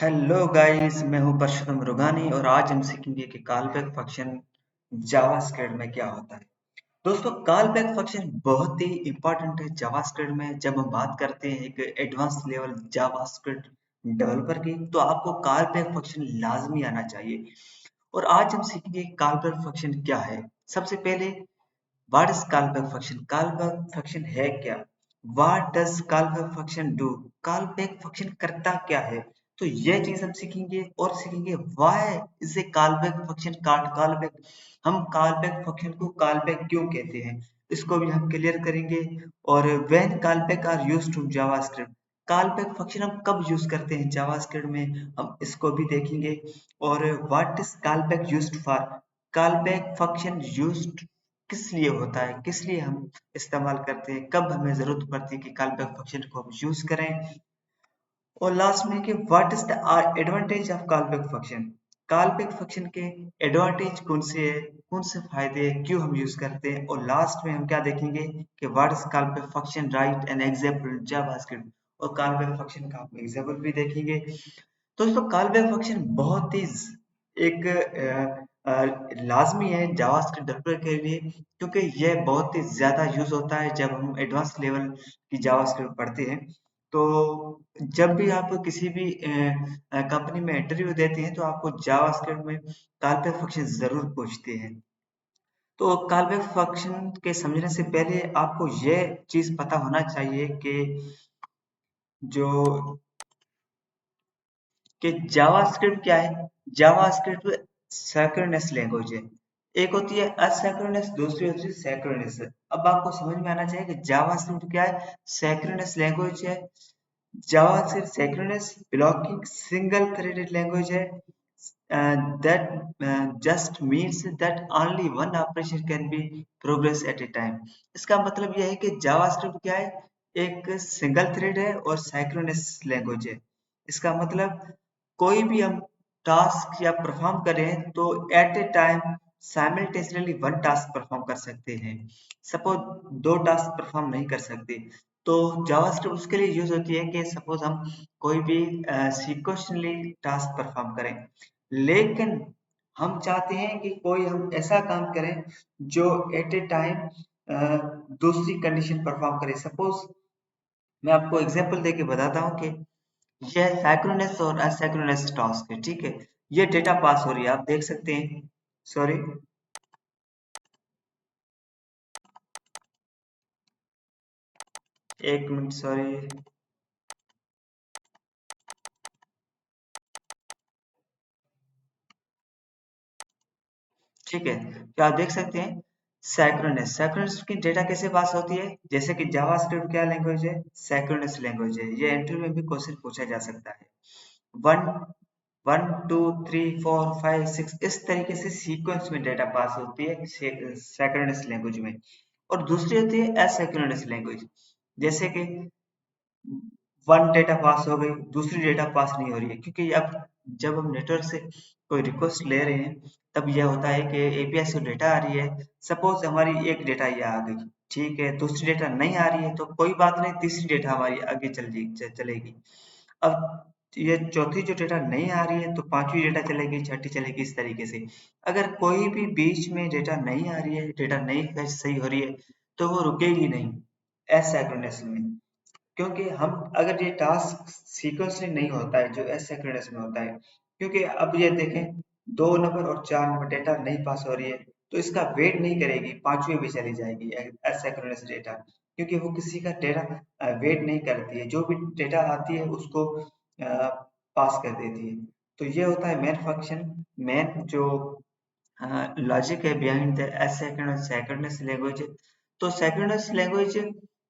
Hello guys, मैं हूं परशुतम रुगानी और आज हम सीखेंगे कि कॉलबैक फंक्शन जावास्क्रिप्ट में क्या होता है। दोस्तों, कॉलबैक फंक्शन बहुत ही इंपॉर्टेंट है जावास्क्रिप्ट में। जब हम बात करते हैं एक एडवांस लेवल जावास्क्रिप्ट डेवलपर की, तो आपको कॉलबैक फंक्शन लाजमी आना चाहिए। और आज हम सीखेंगे कॉलबैक फंक्शन क्या है। सबसे पहले, what is callback function? Callback function है क्या? What does callback function do? Callback function करता क्या है? तो यह चीज हम सीखेंगे और सीखेंगे why is a callback function called callback. हम कॉलबैक फंक्शन को कॉलबैक क्यों कहते हैं, इसको भी हम क्लियर करेंगे। और when callback are used to JavaScript, callback function हम कब यूज करते हैं जावास्क्रिप्ट में, हम इसको भी देखेंगे। और what is callback used for? Callback function used किस लिए होता है, किस लिए हम इस्तेमाल करते हैं, कब हमें जरूरत पड़ती है कि कॉलबैक फंक्शन को हम यूज करें। और लास्ट में कि what is the advantage of callback function? Callback function के एडवांटेज कौन से है, कौन से फायदे हैं, क्यों हम यूज करते हैं। और लास्ट में हम क्या देखेंगे कि what is callback function, right an example JavaScript. और कॉलबैक फंक्शन का हम एग्जांपल भी देखेंगे। दोस्तों, कॉलबैक फंक्शन बहुत ही एक लाजमी है जावास्क्रिप्ट डेवलपर के लिए, क्योंकि यह बहुत ही ज्यादा यूज होता है जब हम एडवांस लेवल की जावास्क्रिप्ट पढ़ते हैं। तो जब भी आप किसी भी कंपनी में इंटरव्यू देते हैं तो आपको जावास्क्रिप्ट में कॉलबैक फंक्शन जरूर पूछते हैं। तो कॉलबैक फंक्शन के समझने से पहले आपको यह चीज पता होना चाहिए कि जो कि जावास्क्रिप्ट क्या है। जावास्क्रिप्ट सिंक्रोनस लैंग्वेज है। एक होती है असिंक्रोनस, दूसरी होती है सिंक्रोनस। अब आपको समझ में आना चाहिए कि जावास्क्रिप्ट क्या है। सिंक्रोनस लैंग्वेज है। JavaScript synchronous blocking single threaded language है। that just means that only one operation can be progress at a time। इसका मतलब यह है कि जावास्क्रिप्ट क्या है, एक सिंगल थ्रेड है और सिंक्रोनस लैंग्वेज है। इसका मतलब कोई भी हम टास्क या परफॉर्म करें तो at a time simultaneously one task perform कर सकते हैं। सपोज दो टास्क परफॉर्म नहीं कर सकते, तो जावास्क्रिप्ट उसके लिए यूज होती है कि सपोज हम कोई भी सीक्वेंशियली टास्क परफॉर्म करें, लेकिन हम चाहते हैं कि कोई हम ऐसा काम करें जो एट ए टाइम दूसरी कंडीशन परफॉर्म करे। सपोज मैं आपको एग्जांपल देके बताता हूँ कि यह साइक्रोनस और असाइक्रोनस टास्क है, ठीक है। ये डेटा पास हो रही है, आप देख सकते हैं। सॉरी, एक मिनट, सॉरी। ठीक है, क्या आप देख सकते हैं साइक्रोनस। साइक्रोनस की डेटा कैसे पास होती है, जैसे कि जावास्क्रिप्ट क्या लैंग्वेज है, साइक्रोनस लैंग्वेज है। ये इंटरव्यू में भी क्वेश्चन पूछा जा सकता है। One one two three four five six, इस तरीके से सीक्वेंस में डेटा पास होती है सिंक्रोनस लैंग्वेज में। और दूसरी होती है एसिंक्रोनस लैंग्वेज, जैसे कि वन डेटा पास हो गई, दूसरी डेटा पास नहीं हो रही है, क्योंकि अब जब हम नेटवर्क से कोई रिक्वेस्ट ले रहे हैं तब यह होता है कि एपीआई से डेटा आ रही है। सपोज हमारी एक डेटा ये आ गई, ठीक है, दूसरी डेटा नहीं आ रही है तो कोई बात नहीं, तीसरी डेटा हमारी आगे चलेगी। अब ये चौथी जो डेटा नहीं आ रही है तो पांचवी डेटा चलेगी, छठी चलेगी, इस तरीके से। अगर कोई भी बीच में डेटा नहीं आ रही है, डेटा नहीं fetch सही हो रही है, तो वो रुकेगी नहीं एसिंक्रोनस में। क्योंकि हम अगर ये टास्क सीक्वेंसली नहीं होता है जो एसिंक्रोनस में होता है, क्योंकि अब ये देखें, 2 नंबर और 4 नंबर डेटा नहीं पास हो रही है तो इसका वेट नहीं करेगी, पांचवी भी चली जाएगी एसिंक्रोनस डेटा, क्योंकि वो किसी का डेटा वेट नहीं करती है, जो भी डेटा आती है उसको पास कर देती है। तो ये होता है मेन फंक्शन, मेन जो लॉजिक है behind the asynchronous synchronous language. तो सिंक्रोनस लैंग्वेज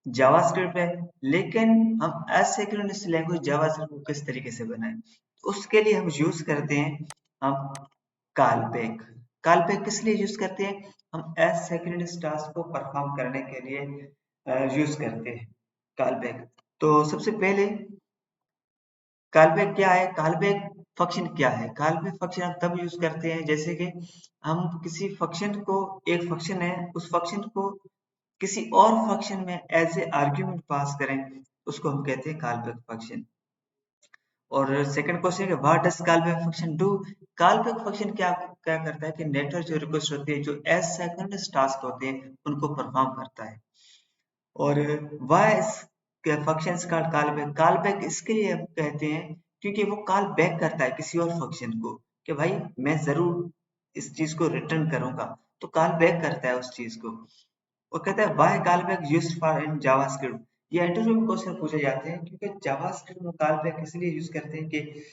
जावास्क्रिप्ट है, लेकिन हम एसिंक्रोनस लैंग्वेज जावास्क्रिप्ट को किस तरीके से बनाएं, उसके लिए हम यूज करते हैं हम कॉलबैक। कॉलबैक किस लिए यूज करते हैं, हम एसिंक्रोनस टास्क को परफॉर्म करने के लिए यूज करते हैं कॉलबैक। तो सबसे पहले कॉलबैक क्या है, कॉलबैक फंक्शन क्या है। कॉलबैक फंक्शन हम तब यूज करते हैं जैसे कि हम किसी फंक्शन को, एक फंक्शन है, उस फंक्शन को किसी और फंक्शन में एज ए आर्ग्यूमेंट पास करें, उसको हम कहते हैं कॉलबैक फंक्शन। और सेकंड क्वेश्चन है what does call back function do. Call back function क्या क्या करता है कि नेटवर्क जो रिक्वेस्ट होती है जो एसिंक्रोनस टास्क होते हैं उनको परफॉर्म करता है। और वाई फंक्शंस का कॉल बैक इसके लिए हम कहते हैं क्योंकि वो कॉल बैक करता है किसी और फंक्शन को कि भाई मैं जरूर इस चीज को रिटर्न करूंगा, तो कॉल बैक करता है उस चीज को। वो कहता है why call back used for in JavaScript. ये इंटरव्यू में क्वेश्चन पूछे जाते हैं क्योंकि जावास्क्रिप्ट में कॉल बैक इसलिए यूज करते हैं कि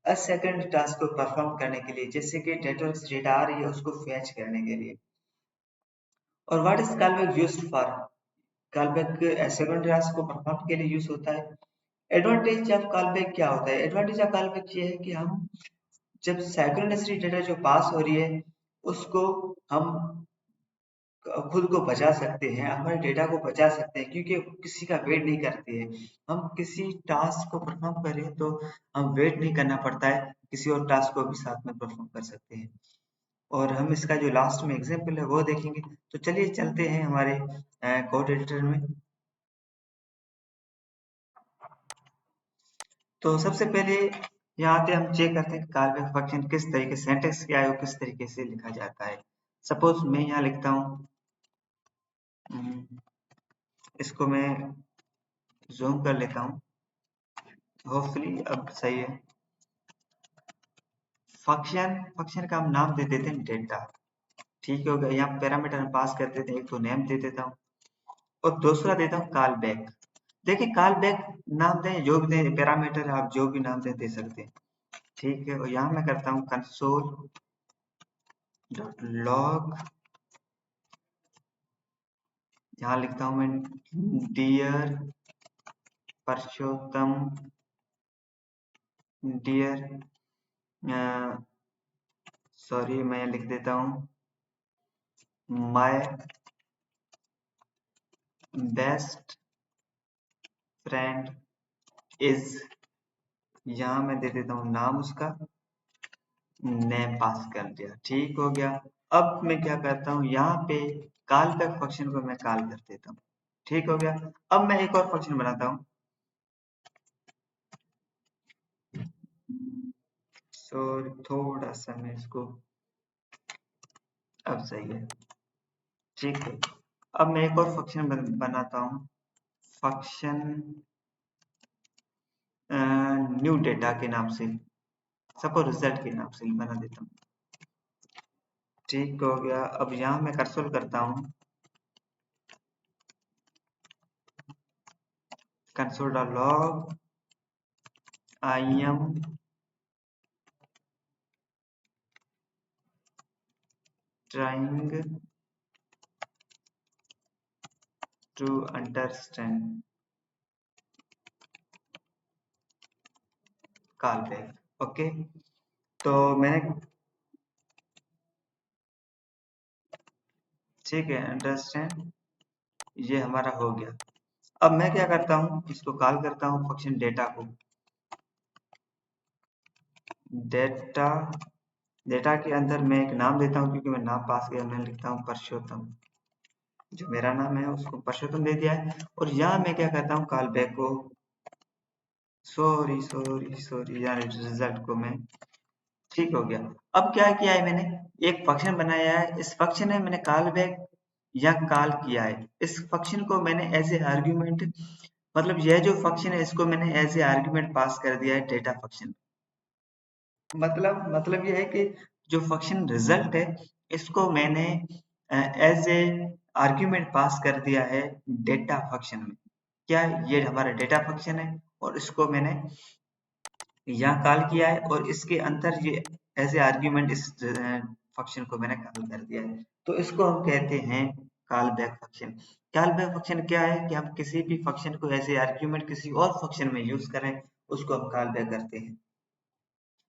सेकंड टास्क को परफॉर्म करने के लिए, जैसे कि डेटा आ रही है उसको फैच करने के लिए। और what is call back used for. Call back second task को परफॉर्म के लिए यूज होता है। एडवांटेज ऑफ कॉल बैक क्या होता है। एडवांटेज ऑफ कॉल बैक ये है कि हम जब साइक्रोनिसिटी डेटा जो पास हो रही है उसको हम खुद को बचा सकते हैं, हमारे डेटा को बचा सकते हैं क्योंकि किसी का वेट नहीं करते हैं। हम किसी टास्क को परफॉर्म कर रहे हैं तो हम वेट नहीं करना पड़ता है, किसी और टास्क को भी साथ में परफॉर्म कर सकते हैं। और हम इसका जो लास्ट में एग्जाम्पल है वो देखेंगे। तो चलिए चलते हैं हमारे कोड एडिटर में। तो सबसे पहले यहाँ पे हम चेक करते हैं कि कॉल बैक फंक्शन किस तरीके से सिंटैक्स क्या है और किस तरीके से लिखा जाता है। सपोज मैं यहाँ लिखता हूँ, इसको मैं जूम कर लेता हूँ, होपफुली अब सही है। फंक्शन फंक्शन का हम नाम दे देते हैं डेटा। ठीक हो गया। यहाँ पैरामीटर हम पास कर देते हैं, एक तो नेम दे देता हूँ और दूसरा देता हूँ कॉल बैक। देखिए कॉल बैक नाम दें जो भी दें, पैरामीटर आप जो भी नाम दें दे सकते हैं। ठीक है। और यहाँ मैं करता हूँ कंसोल डॉट लॉग। यहाँ लिखता हूँ मैं डियर परसोत्तम, डियर सॉरी मैं लिख देता हूँ माय बेस्ट फ्रेंड इज। यहाँ मैं दे देता हूँ नाम उसका, नेम पास कर दिया। ठीक हो गया। अब मैं क्या करता हूँ, यहाँ पे कॉल बैक फंक्शन को मैं कॉल कर देता हूँ। ठीक हो गया। अब मैं एक और फंक्शन बनाता हूँ। सॉरी थोड़ा सा मैं इसको, अब सही है। ठीक है। अब मैं एक और फंक्शन बनाता हूँ, फंक्शन न्यू डेटा के नाम से, सपोज रिजल्ट के नाम से बना देता हूँ। ठीक हो गया। अब यहाँ मैं कंसोल करता हूँ, console dot log I am trying to understand call back. Okay. तो मैंने, ठीक है, अंडरस्टैंड ये हमारा हो गया। अब मैं क्या करता हूँ, इसको कॉल करता हूँ फंक्शन डेटा को। डेटा डेटा के अंदर मैं एक नाम देता हूँ क्योंकि मैं नाम पास किया, मैं लिखता हूँ परसोत्तम। जो मेरा नाम है उसको परसोत्तम दे दिया है। और यहाँ मैं क्या करता हूँ कॉल बैक को, सॉरी सॉरी सॉरी यार, रिजल्ट को मैं, ठीक हो गया। अब क्या किया है मैंने, एक फंक्शन बनाया है। इस फंक्शन में मैंने कॉल बैक या कॉल किया है। इस फंक्शन को मैंने एज ए आर्ग्यूमेंट, मतलब यह जो फंक्शन है इसको मैंने एज ए आर्ग्यूमेंट पास कर दिया है डेटा फंक्शन। मतलब ये है कि जो फंक्शन रिजल्ट है इसको मैंने एज ए आर्ग्यूमेंट पास कर दिया है डेटा फंक्शन में। क्या ये हमारा डेटा फंक्शन है और इसको मैंने यहाँ कॉल किया है और इसके अंदर ये एज ए आर्ग्यूमेंट इस फंक्शन को मैंने कॉल कर दिया है। तो इसको हम कहते हैं call back function. Call back function क्या है कि हम किसी भी फंक्शन को एज ए आर्ग्यूमेंट किसी और फंक्शन में यूज करें, उसको हम कॉल बैक करते हैं।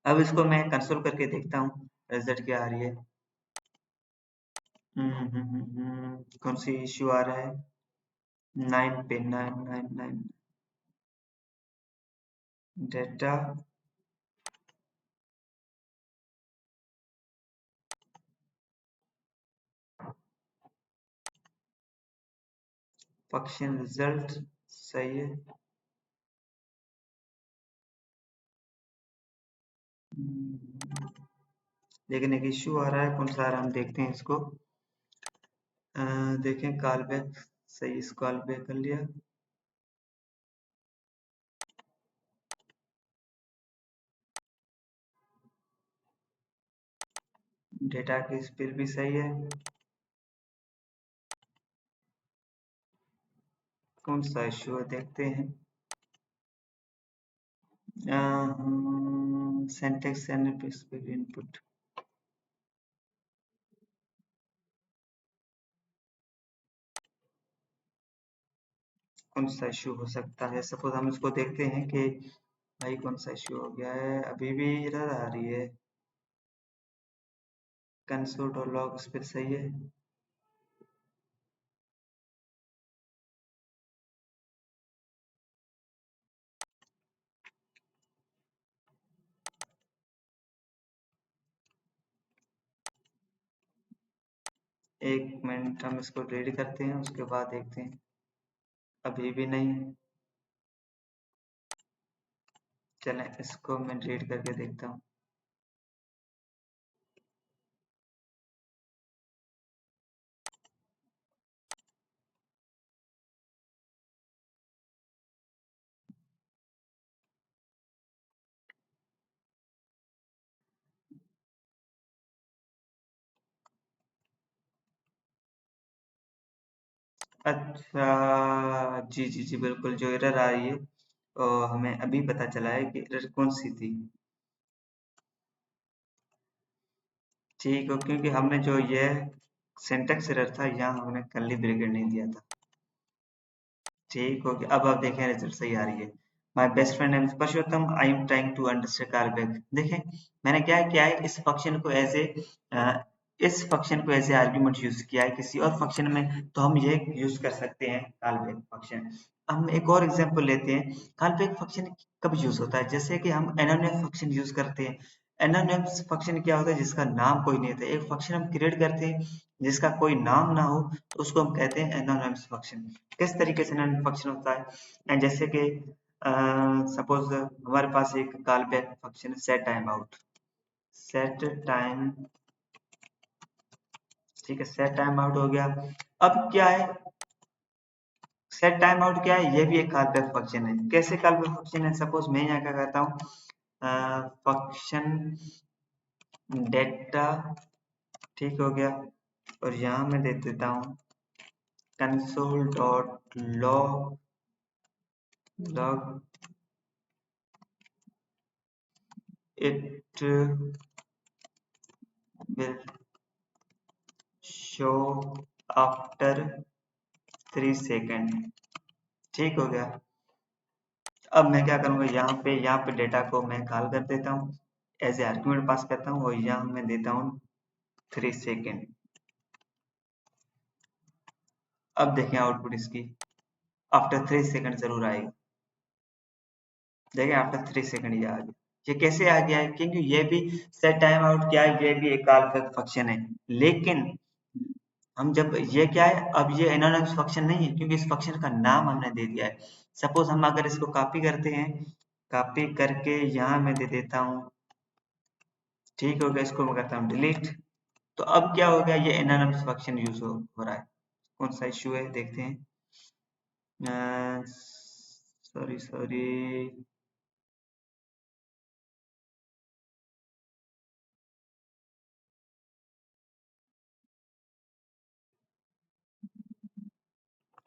अब इसको मैं कंसोल करके देखता हूँ रिजल्ट क्या आ रही है। कौन सी इश्यू आ रहा है, 9 पे 9 9 9 डेटा फंक्शन रिजल्ट सही है। लेकिन एक इश्यू आ रहा है, कौन सा आ रहा है हम देखते हैं इसको। देखें कॉल बैक, सही इस कॉल बैक कर लिया। डेटा की स्पीड भी सही है। कौन सा इश्यू है देखते हैं। सिंटैक्स एंड स्पीड इनपुट, कौन सा इश्यू हो सकता है। सपोज हम इसको देखते हैं कि भाई कौन सा इश्यू हो गया है। अभी भी एरर आ रही है। कंसोल और लॉग स्पीड सही है। एक मिनट हम इसको रेडी करते हैं, उसके बाद देखते हैं। अभी भी नहीं है। चलें इसको मैं रीड करके देखता हूँ। अच्छा, जी जी जी बिल्कुल, जो एरर आ रही है हमें अभी पता चला है कि एरर कौन सी थी। ठीक है, क्योंकि हमने जो ये सिंटैक्स एरर था, यहाँ हमने कर्ली ब्रैकेट नहीं दिया था। ठीक हो गया, अब आप देखें रिजल्ट सही आ रही है। My best friend name is Purushottam, I am trying to understand callback. देखें मैंने क्या किया है, इस फंक्शन को एज ए आर्ग्यूमेंट यूज किया है किसी और फंक्शन में, तो हम ये यूज कर सकते हैं कॉलबैक फंक्शन। हम एक और एग्जांपल लेते हैं। कॉलबैक फंक्शन कब यूज होता है, जैसे कि हम एनोनिमस फंक्शन यूज करते हैं। एनोनिमस फंक्शन क्या होता है, जिसका नाम कोई नहीं होता। एक फंक्शन हम क्रिएट करते हैं जिसका कोई नाम ना हो, तो उसको हम कहते हैं एनोनिमस फंक्शन। किस तरीके से एनोनिमस फंक्शन होता है, जैसे कि सपोज हमारे पास एक कॉल बैक फंक्शन है set time out. Set time, ठीक है, सेट टाइम आउट हो गया। अब क्या है, सेट टाइम आउट क्या है, ये भी एक कॉल बैक फंक्शन है। कैसे कॉल बैक फंक्शन है, सपोज मैं यहाँ क्या करता हूँ, फंक्शन डेटा, ठीक हो गया, और यहाँ मैं दे देता हूँ console dot log it will show after 3 second. ठीक हो गया। अब मैं क्या करूंगा, यहाँ पे डेटा को मैं कॉल कर देता हूँ, एज ए आर्ग्यूमेंट पास करता हूँ, और यहाँ मैं देता हूँ 3 सेकेंड। अब देखें आउटपुट इसकी, आफ्टर 3 सेकेंड जरूर आएगा। देखिए आफ्टर 3 सेकेंड ये आ गया। ये कैसे आ गया है, क्योंकि ये भी सेट टाइम आउट क्या है, ये भी एक कॉल बैक फंक्शन है। लेकिन हम जब ये क्या है, अब ये एनोनिमस फंक्शन नहीं है, क्योंकि इस फंक्शन का नाम हमने दे दिया है। सपोज हम अगर इसको कॉपी करते हैं, कॉपी करके यहाँ मैं दे देता हूँ, ठीक हो गया, इसको मैं करता हूँ डिलीट। तो अब क्या हो गया, ये एनोनिमस फंक्शन यूज हो रहा है। कौन सा इश्यू है देखते हैं। सॉरी सॉरी,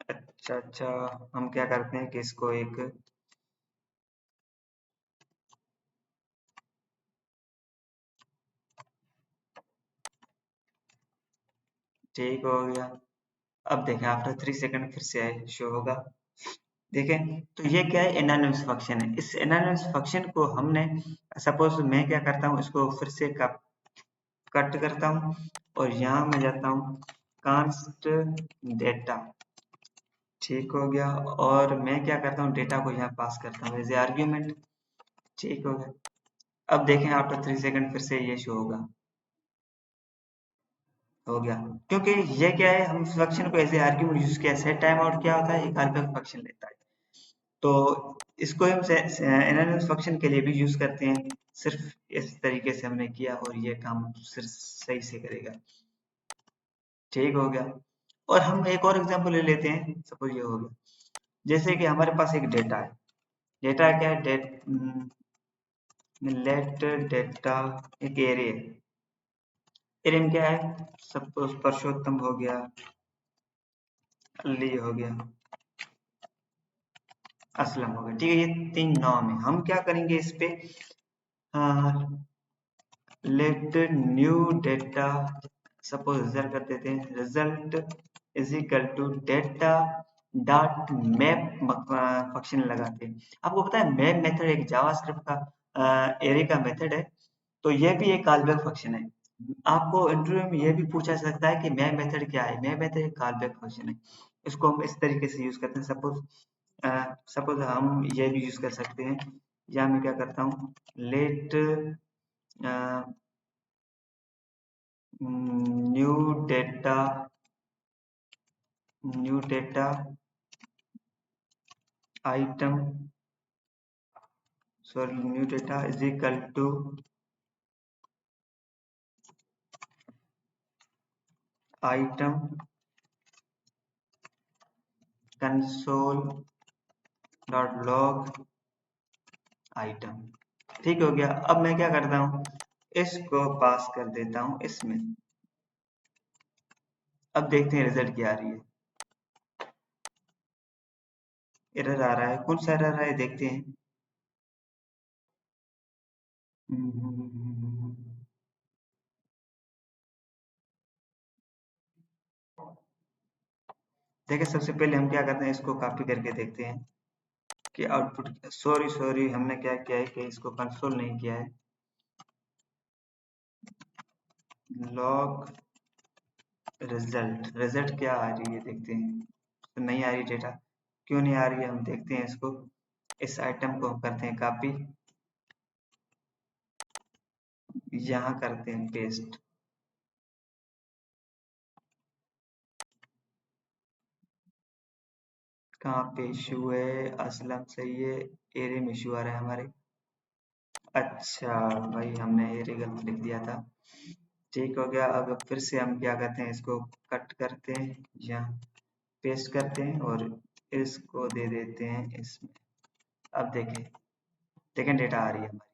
अच्छा अच्छा, हम क्या करते हैं कि इसको एक, ठीक हो गया। अब देखें आफ्टर 3 सेकेंड फिर से शो होगा। देखें, तो ये क्या है, एनोनिमस फंक्शन है। इस एनोनिमस फंक्शन को हमने, सपोज मैं क्या करता हूँ, इसको फिर से कट करता हूँ, और यहाँ मैं जाता हूँ कांस्ट डेटा, ठीक हो गया, और मैं क्या करता हूँ, डेटा को यहाँ पास करता हूँ एज ए आर्ग्यूमेंट, ठीक हो गया। अब देखें आफ्टर 3 सेकेंड फिर से ये शो होगा, हो गया। क्योंकि ये क्या है, हम फंक्शन को एज ए आर्ग्यूमेंट यूज किया। सेट टाइम आउट क्या होता है, एक कॉलबैक फंक्शन लेता है। तो इसको हम एनालिसिस फंक्शन के लिए भी यूज करते हैं। सिर्फ इस तरीके से हमने किया और ये काम सिर्फ सही से करेगा। ठीक हो गया। और हम एक और एग्जांपल ले लेते हैं, सपोज ये हो गया, जैसे कि हमारे पास एक डेटा है। डेटा क्या है? लेट डेटा एक एरे है। एरे में क्या है? सपोज परसोत्तम हो गया, अली हो गया, असलम हो गया। ठीक है, ये 3 नाम है। हम क्या करेंगे इस पे? Let new data, suppose result कर देते हैं, result is equal to data dot map function लगाते हैं। आपको पता है मैप मेथड एक जावास्क्रिप्ट का एरे का मेथड है, तो यह भी एक कॉलबैक फंक्शन है। आपको इंटरव्यू में यह भी पूछा जा सकता है कि मैप मेथड क्या है? मैप मेथड एक कॉलबैक फंक्शन है। इसको हम इस तरीके से यूज करते हैं। सपोज हम ये भी यूज कर सकते हैं, या मैं क्या करता हूँ, let new data item, sorry, new data is equal to item console dot log item. ठीक हो गया। अब मैं क्या करता हूँ, इसको पास कर देता हूँ इसमें। अब देखते हैं रिजल्ट क्या आ रही है। एरर आ रहा है, कौन सा एरर है देखते हैं। देखिए, सबसे पहले हम क्या करते हैं, इसको कॉपी करके देखते हैं कि आउटपुट, सॉरी सॉरी, हमने क्या किया है कि इसको कंसोल नहीं किया है। लॉग रिजल्ट क्या आ रही है देखते हैं। तो नहीं आ रही डेटा, क्यों नहीं आ रही है हम देखते हैं इसको। इस आइटम को हम करते हैं कॉपी, यहाँ करते हैं पेस्ट। कहाँ पे इशू है? असलम सही है, एरे में इशू आ रहा है हमारे। अच्छा भाई, हमने एरे गलत लिख दिया था। ठीक हो गया। अब फिर से हम क्या करते हैं, इसको कट करते हैं, यहाँ पेस्ट करते हैं और इसको दे देते हैं इसमें। अब देखें, डेटा आ रही है हमारी।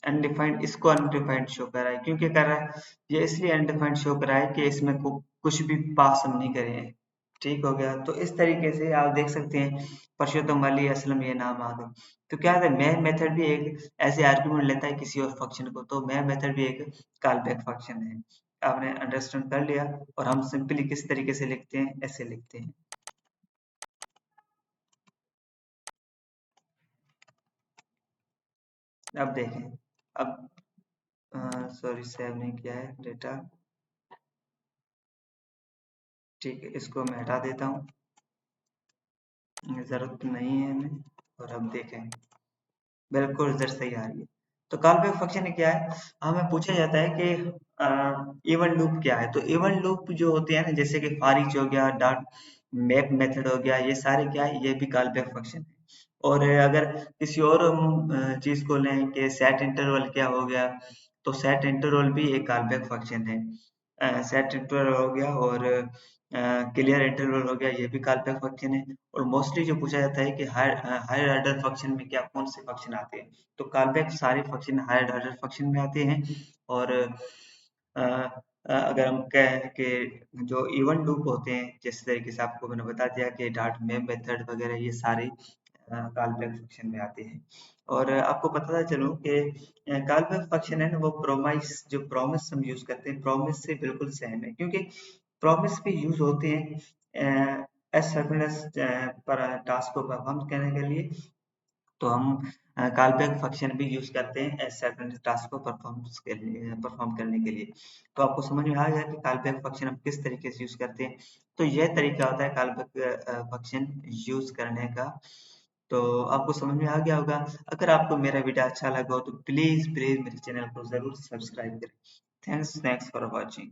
अनडिफाइंड, इसको अनडिफाइंड शो कर रहा है। क्यों क्या कर रहा है ये? इसलिए अनडिफाइंड शो कर रहा है कि इसमें कुछ भी पास हम नहीं करे हैं। ठीक हो गया। तो इस तरीके से आप देख सकते हैं, परशोत्तम अली असलम ये नाम आ गए। तो क्या है, मैप मेथड भी एक ऐसे आर्गुमेंट लेता है किसी और फंक्शन को, तो मैप मेथड भी एक कॉल बैक फंक्शन है। आपने अंडरस्टैंड कर लिया। और हम सिंपली किस तरीके से लिखते हैं, ऐसे लिखते हैं। अब देखें, अब सॉरी, सेव नहीं किया है डेटा। ठीक है, इसको मैं हटा देता हूँ, जरूरत नहीं है हमें। और अब देखें, बिल्कुल रिजल्ट सही आ रही है। तो कॉल बैक फंक्शन क्या है? हमें पूछा जाता है कि इवन लूप क्या है। तो इवन लूप जो होते हैं ना, जैसे कि फॉर ईच हो गया, डॉट मैप मेथड हो गया, ये सारे क्या है, ये भी कॉल बैक फंक्शन है। और अगर किसी और हम चीज को लें कि सेट इंटरवल क्या हो गया, तो सेट इंटरवल भी एक कॉल बैक फंक्शन है। सेट इंटरवल हो गया और क्लियर इंटरवल हो गया, ये भी कॉल बैक फंक्शन है। और मोस्टली जो पूछा जाता है कि हायर ऑर्डर फंक्शन में क्या कौन से फंक्शन आते हैं, तो कॉल बैक सारे फंक्शन हायर ऑर्डर फंक्शन में आते हैं। और अगर हम कहें कि जो इवन लूप होते हैं, जिस तरीके से आपको मैंने बता दिया कि डॉट मेप मेथड वगैरह, ये सारे कॉल बैक फंक्शन में आते हैं। और आपको पता चलूं कि कॉल बैक फंक्शन है ना, वो प्रोमाइस, जो प्रॉमिस हम यूज करते हैं, प्रॉमिस से बिल्कुल सेम है। क्योंकि प्रॉमिस भी यूज होते हैं एसर्टेननेस पर टास्क को परफॉर्म करने के लिए। तो हम कॉल बैक फंक्शन भी यूज करते हैं सर्टेन टास्क को परफॉर्म करने के लिए। तो आपको समझ में आ गया कि कॉल बैक फंक्शन हम किस तरीके से यूज करते हैं। तो यह तरीका होता है कॉल बैक फंक्शन यूज करने का। तो आपको समझ में आ गया होगा। अगर आपको मेरा वीडियो अच्छा लगा हो तो प्लीज प्लीज मेरे चैनल को जरूर सब्सक्राइब करें। Thanks for watching.